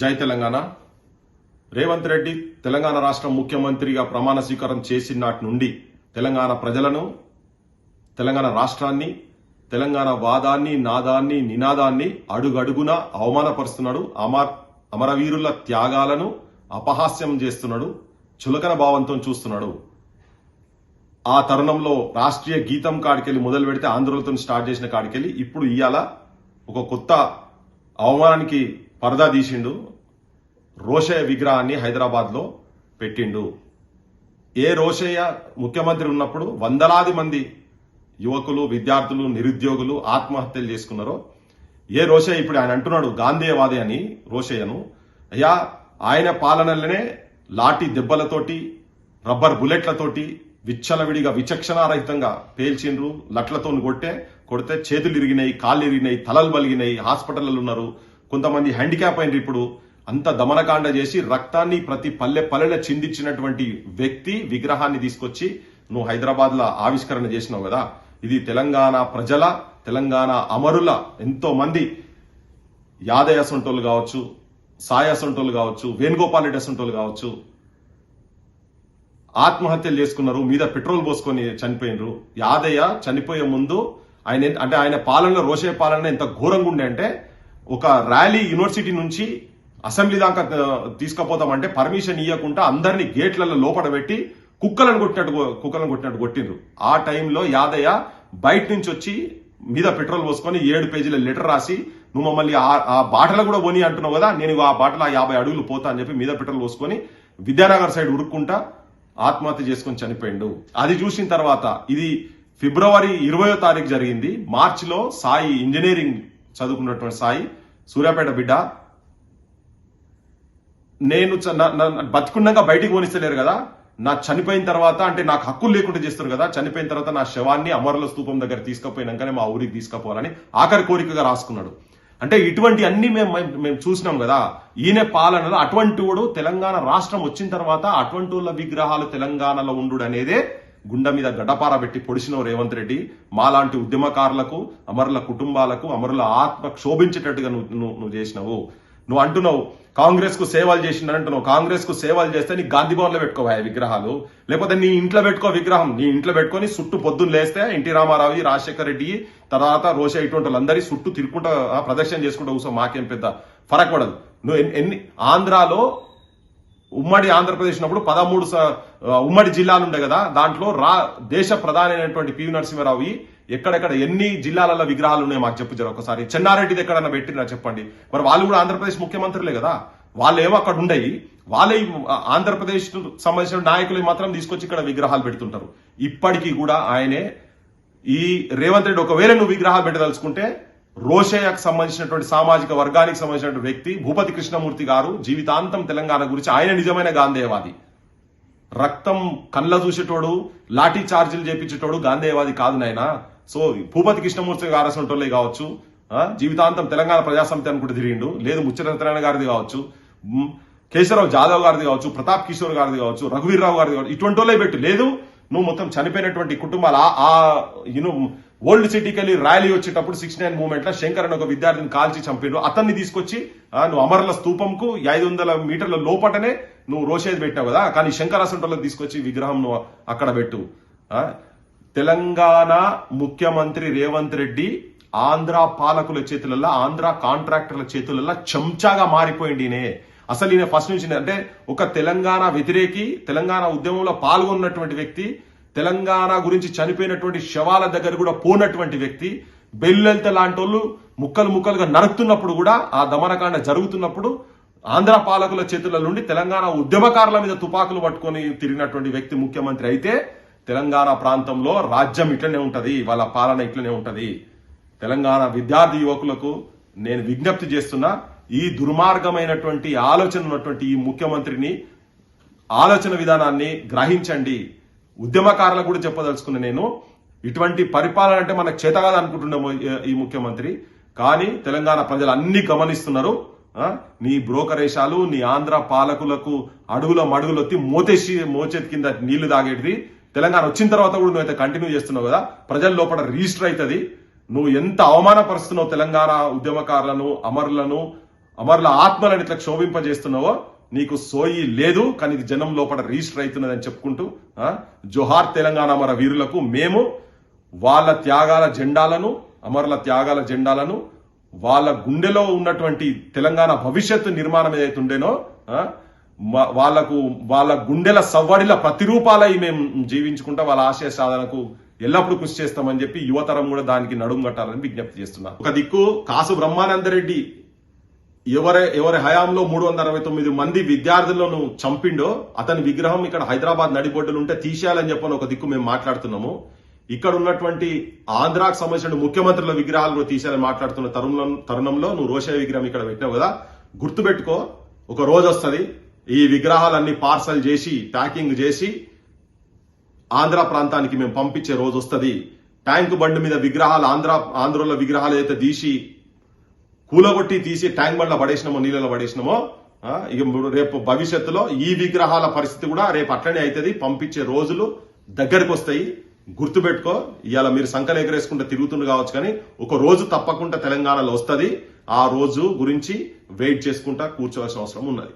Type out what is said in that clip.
జై తెలంగాణ. రేవంత్ రెడ్డి తెలంగాణ రాష్ట్ర ముఖ్యమంత్రిగా ప్రమాణ స్వీకారం చేసిన నాటి నుండి తెలంగాణ ప్రజలను, తెలంగాణ రాష్ట్రాన్ని, తెలంగాణ వాదాన్ని, నాదాన్ని, నినాదాన్ని అడుగడుగున అవమానపరుస్తున్నాడు. అమరవీరుల త్యాగాలను అపహాస్యం చేస్తున్నాడు. చులకన భావంతో చూస్తున్నాడు. ఆ తరుణంలో రాష్ట్రీయ గీతం కాడికెళ్ళి మొదలు పెడితే ఆంధ్రులతో స్టార్ట్ చేసిన కాడికెళ్ళి ఇప్పుడు ఇవాళ ఒక కొత్త అవమానానికి పరదా తీసిండు. రోషయ్య విగ్రహాన్ని హైదరాబాద్ లో పెట్టిండు. ఏ రోషయ్య ముఖ్యమంత్రి ఉన్నప్పుడు వందలాది మంది యువకులు, విద్యార్థులు, నిరుద్యోగులు ఆత్మహత్యలు చేసుకున్నారో, ఏ రోషయ్య ఇప్పుడు ఆయన అంటున్నాడు గాంధేయవాది అని రోషయ్యను. అయ్యా, ఆయన పాలనలోనే లాఠీ దెబ్బలతోటి, రబ్బర్ బుల్లెట్లతోటి విచ్చలవిడిగా విచక్షణారహితంగా పేల్చిండ్రు. లట్లతో కొడితే చేతులు ఇరిగినాయి, కాళ్ళు ఇరిగినాయి, తలలు బలిగినాయి, హాస్పిటల్లో ఉన్నారు. కొంతమంది హ్యాండిక్యాప్ అయినరు. ఇప్పుడు అంత దమనకాండ చేసి రక్తాన్ని ప్రతి పల్లెల చిందించినటువంటి వ్యక్తి విగ్రహాన్ని తీసుకొచ్చి నువ్వు హైదరాబాద్ లో ఆవిష్కరణ చేసినావు కదా. ఇది తెలంగాణ ప్రజల, తెలంగాణ అమరుల ఎంతో మంది యాదయ్య సొంటోళ్ళు కావచ్చు, సాయ సొంటోళ్ళు కావచ్చు, వేణుగోపాల్ రెడ్డి సొంటోళ్ళు కావచ్చు ఆత్మహత్యలు చేసుకున్నారు. మీద పెట్రోల్ పోసుకొని చనిపోయినరు. యాదయ్య చనిపోయే ముందు ఆయన పాలనలో, రోషయ్య పాలన ఎంత ఘోరంగా ఉండే అంటే, ఒక ర్యాలీ యూనివర్సిటీ నుంచి అసెంబ్లీ దాకా తీసుకుపోతామంటే పర్మిషన్ ఇవ్వకుండా అందరినీ గేట్లలో లోపల పెట్టి కుక్కలను కొట్టినట్టు కొట్టిండ్రు. ఆ టైంలో యాదయ్య బయట నుంచి వచ్చి మీద పెట్రోల్ పోసుకొని 7 పేజీల లెటర్ రాసి, నువ్వు మమ్మల్ని ఆ బాటలో కూడా పోని అంటున్నావు కదా, నేను ఆ బాటలో 50 అడుగులు పోతా అని చెప్పి మీద పెట్రోల్ పోసుకొని విద్యానగర్ సైడ్ ఉరుక్కుంటా ఆత్మహత్య చేసుకుని చనిపోయిండు. అది చూసిన తర్వాత, ఇది ఫిబ్రవరి 20వ తారీఖు జరిగింది. మార్చిలో సాయి, ఇంజనీరింగ్ చదువుకున్నటువంటి సాయి, సూర్యాపేట బిడ్డ, నేను బతుకున్నాక బయటికి పోనిస్తలేరు కదా, నా చనిపోయిన తర్వాత అంటే నాకు హక్కులు లేకుండా చేస్తారు కదా, చనిపోయిన తర్వాత నా శవాన్ని అమరుల స్తూపం దగ్గర తీసుకుపోయినాకనే మా ఊరికి తీసుకుపోవాలని ఆఖరి కోరికగా రాసుకున్నాడు. అంటే ఇటువంటి అన్ని మేము చూసినాం కదా. ఈయన పాలనలో అటువంటి వాడు తెలంగాణ రాష్ట్రం వచ్చిన తర్వాత అటువంటి వాళ్ళ విగ్రహాలు తెలంగాణలో ఉండు అనేదే గుండె మీద గడ్డపార పెట్టి పొడిచినవు రేవంత్ రెడ్డి. మాలాంటి ఉద్యమకారులకు, అమరుల కుటుంబాలకు, అమరుల ఆత్మ క్షోభించేటట్టుగా నువ్వు చేసినావు. నువ్వు అంటున్నావు కాంగ్రెస్ కు సేవలు చేసిందని అంటున్నావు. కాంగ్రెస్ కు సేవలు చేస్తే నీ గాంధీ భవన్ లో పెట్టుకోవా విగ్రహాలు, లేకపోతే నీ ఇంట్లో పెట్టుకో విగ్రహం. నీ ఇంట్లో పెట్టుకొని చుట్టూ పొద్దున్న లేస్తే ఎన్టీ రామారావు, రాజశేఖర రెడ్డి, తర్వాత రోషయ్య ఇటువంటి వాళ్ళందరి చుట్టూ తిరుగుకుంటా ప్రదర్శన చేసుకుంటూ కూర్చో, మాకేం పెద్ద ఫరక్ పడదు. నువ్వు ఆంధ్రాలో ఉమ్మడి ఆంధ్రప్రదేశ్ ఉన్నప్పుడు 13 ఉమ్మడి జిల్లాలు ఉండే కదా, దాంట్లో దేశ ప్రధాని అయినటువంటి పివి నరసింహారావు ఎక్కడెక్కడ ఎన్ని జిల్లాలలో విగ్రహాలు ఉన్నాయో మాకు చెప్పు జర ఒకసారి. చెన్నారెడ్డిది ఎక్కడన్నా పెట్టినా చెప్పండి. మరి వాళ్ళు కూడా ఆంధ్రప్రదేశ్ ముఖ్యమంత్రులే కదా, వాళ్ళు ఏమో అక్కడ ఉండయి, వాళ్ళే ఆంధ్రప్రదేశ్ సంబంధించిన నాయకులు మాత్రం తీసుకొచ్చి ఇక్కడ విగ్రహాలు పెడుతుంటారు. ఇప్పటికీ కూడా ఆయనే ఈ రేవంత్ రెడ్డి ఒకవేళ నువ్వు విగ్రహాలు పెట్టదలుచుకుంటే, రోషయ్యకు సంబంధించినటువంటి సామాజిక వర్గానికి సంబంధించినటువంటి వ్యక్తి భూపతి కృష్ణమూర్తి గారు జీవితాంతం తెలంగాణ గురించి, ఆయన నిజమైన గాంధేయవాది. రక్తం కళ్ళ చూసేటోడు, లాఠీ చార్జీలు చేపించేటోడు గాంధేయవాది కాదు నాయన. సో భూపతి కృష్ణమూర్తి గారు అసంటోళ్ళే కావచ్చు, జీవితాంతం తెలంగాణ ప్రజాసమితి అనుకుంటూ తిరిగిండు, లేదు ముచ్చట సత్యనారాయణ గారిది కావచ్చు, కేశవరావు జాదవ్ గారిది కావచ్చు, ప్రతాప్ కిషోర్ గారిది కావచ్చు, రఘువీర్రావు గారిది కావచ్చు, ఇటువంటి వాళ్ళే పెట్టు. లేదు నువ్వు మొత్తం చనిపోయినటువంటి కుటుంబాలు, ఓల్డ్ సిటీకి వెళ్ళి ర్యాలీ వచ్చేటప్పుడు 69 మూవ్మెంట్ లో శంకర్ అని ఒక విద్యార్థిని కాల్చి చంపిండు, అతన్ని తీసుకొచ్చి నువ్వు అమరుల స్తూపంకు 500 మీటర్ల లోపటనే నువ్వు రోషేది పెట్టావు కదా, కానీ శంకర్ అసంటోళ్ళకి తీసుకొచ్చి విగ్రహం నువ్వు అక్కడ పెట్టు. తెలంగాణ ముఖ్యమంత్రి రేవంత్ రెడ్డి ఆంధ్ర పాలకుల చేతులలో, ఆంధ్ర కాంట్రాక్టర్ల చేతులలో చెంచాగా మారిపోయింది. అసలు ఈయన ఫస్ట్ నుంచి అంటే ఒక తెలంగాణ వ్యతిరేకి, తెలంగాణ ఉద్యమంలో పాల్గొన్నటువంటి వ్యక్తి, తెలంగాణ గురించి చనిపోయినటువంటి శవాల దగ్గర కూడా పోనటువంటి వ్యక్తి, బెల్లెల్త లాంటి వాళ్ళు ముక్కలుగా నరుకుతున్నప్పుడు కూడా, ఆ దమనకాండ జరుగుతున్నప్పుడు ఆంధ్ర పాలకుల చేతుల నుండి తెలంగాణ ఉద్యమకారుల మీద తుపాకులు పట్టుకొని తిరిగినటువంటి వ్యక్తి ముఖ్యమంత్రి అయితే, తెలంగాణ ప్రాంతంలో రాజ్యం ఇట్లనే ఉంటది, వాళ్ళ పాలన ఇట్లనే ఉంటది. తెలంగాణ విద్యార్థి యువకులకు నేను విజ్ఞప్తి చేస్తున్నా, ఈ దుర్మార్గమైనటువంటి ఆలోచన ఉన్నటువంటి ఈ ముఖ్యమంత్రిని ఆలోచన విధానాన్ని గ్రహించండి. ఉద్యమకారులకు కూడా చెప్పదలుచుకున్నా నేను, ఇటువంటి పరిపాలన అంటే మనకు చేత కాదు అనుకుంటున్నాము ఈ ముఖ్యమంత్రి, కానీ తెలంగాణ ప్రజలు అన్ని గమనిస్తున్నారు. నీ బ్రోకరేషాలు, నీ ఆంధ్ర పాలకులకు అడుగుల మడుగులొత్తి మోచేతి కింద నీళ్లు తాగేటిది తెలంగాణ వచ్చిన తర్వాత కూడా నువ్వైతే కంటిన్యూ చేస్తున్నావు కదా, ప్రజల లోపల రిజిస్టర్ అవుతుంది. నువ్వు ఎంత అవమానపరుస్తున్నావు తెలంగాణ ఉద్యమకారులను, అమరులను, అమరుల ఆత్మలను ఇట్లా క్షోభింపజేస్తున్నావో నీకు సోయి లేదు. కానీ ఇది జనం లోపల రిజిస్టర్ అవుతున్నదని చెప్పుకుంటూ జోహార్ తెలంగాణ అమర వీరులకు మేము వాళ్ళ త్యాగాల జెండాలను, అమరుల త్యాగాల జెండాలను, వాళ్ళ గుండెలో ఉన్నటువంటి తెలంగాణ భవిష్యత్తు నిర్మాణం ఏదైతే ఉండేనో వాళ్ళ గుండెల సవ్వడిల ప్రతిరూపాలై మేము జీవించుకుంటా వాళ్ళ ఆశయ సాధనకు ఎల్లప్పుడూ కృషి చేస్తామని చెప్పి యువతరం కూడా దానికి నడుము కట్టాలని విజ్ఞప్తి చేస్తున్నా. ఒక దిక్కు కాసు బ్రహ్మానందరెడ్డి ఎవరి హయాంలో 369 మంది విద్యార్థులను చంపిండో అతని విగ్రహం ఇక్కడ హైదరాబాద్ నడిబొడ్డులు ఉంటే తీసేయాలని చెప్పని ఒక దిక్కు మేము మాట్లాడుతున్నాము. ఇక్కడ ఉన్నటువంటి ఆంధ్రాకు సంబంధించిన ముఖ్యమంత్రుల విగ్రహాలు కూడా తీసేయాలని మాట్లాడుతున్న తరుణంలో నువ్వు రోషయ్య విగ్రహం ఇక్కడ పెట్టినావు కదా, గుర్తుపెట్టుకో. ఒక రోజు వస్తుంది ఈ విగ్రహాలన్నీ పార్సల్ చేసి ప్యాకింగ్ చేసి ఆంధ్ర ప్రాంతానికి మేము పంపించే రోజు వస్తుంది. ట్యాంక్ బండి మీద విగ్రహాలు ఆంధ్రలో విగ్రహాలు అయితే తీసి కూలగొట్టి తీసి ట్యాంక్ బండ్లో పడేసినామో నీళ్ళలో పడేసినామో ఇక రేపు భవిష్యత్తులో ఈ విగ్రహాల పరిస్థితి కూడా రేపు అట్లనే అవుతుంది. పంపించే రోజులు దగ్గరికి వస్తాయి. గుర్తుపెట్టుకో. ఇవాళ మీరు సంకలు ఎగరేసుకుంటే తిరుగుతుండు కావచ్చు, కానీ ఒక రోజు తప్పకుండా తెలంగాణలో వస్తుంది. ఆ రోజు గురించి వెయిట్ చేసుకుంటా కూర్చోవలసిన అవసరం ఉన్నది.